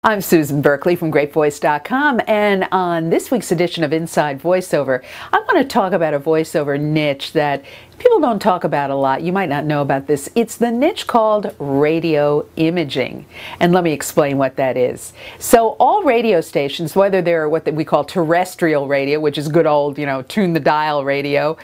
I'm Susan Berkley from GreatVoice.com, and on this week's edition of Inside Voiceover, I want to talk about a voiceover niche that people don't talk about a lot. You might not know about this. It's the niche called radio imaging, and let me explain what that is. So all radio stations, whether they're what we call terrestrial radio, which is good old, tune the dial radio,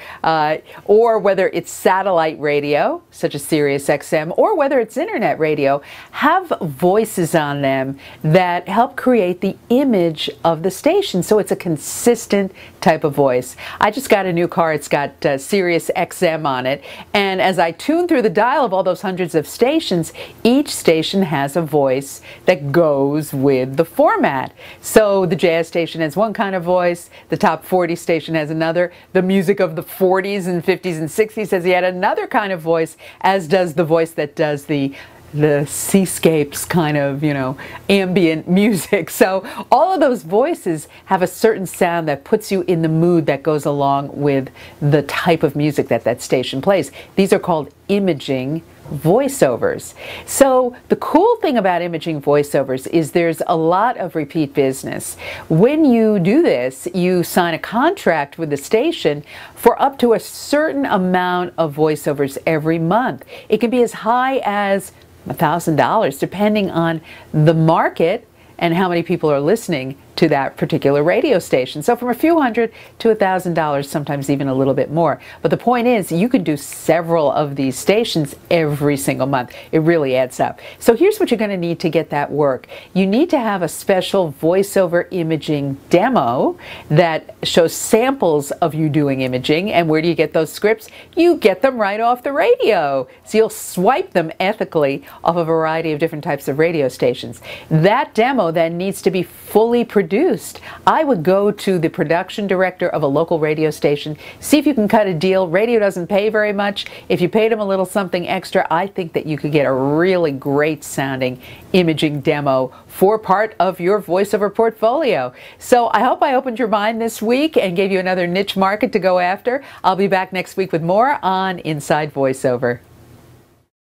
or whether it's satellite radio, such as Sirius XM, or whether it's internet radio, have voices on them that help create the image of the station, so it's a consistent type of voice. I just got a new car. It's got Sirius XM on it, and as I tune through the dial of all those hundreds of stations, each station has a voice that goes with the format. So the jazz station has one kind of voice, the top 40 station has another, the music of the 40s and 50s and 60s has yet another kind of voice, as does the voice that does the seascapes kind of, ambient music. So all of those voices have a certain sound that puts you in the mood that goes along with the type of music that that station plays. These are called imaging voiceovers. So the cool thing about imaging voiceovers is there's a lot of repeat business. When you do this, you sign a contract with the station for up to a certain amount of voiceovers every month. It can be as high as $1,000 depending on the market and how many people are listening to that particular radio station. So from a few hundred to $1,000, sometimes even a little bit more. But the point is, you can do several of these stations every single month. It really adds up. So here's what you're going to need to get that work. You need to have a special voiceover imaging demo that shows samples of you doing imaging. And where do you get those scripts? You get them right off the radio. So you'll swipe them ethically off a variety of different types of radio stations. That demo then needs to be fully produced. I would go to the production director of a local radio station, see if you can cut a deal. Radio doesn't pay very much. If you paid them a little something extra, I think that you could get a really great sounding imaging demo for part of your voiceover portfolio. So I hope I opened your mind this week and gave you another niche market to go after. I'll be back next week with more on Inside Voiceover.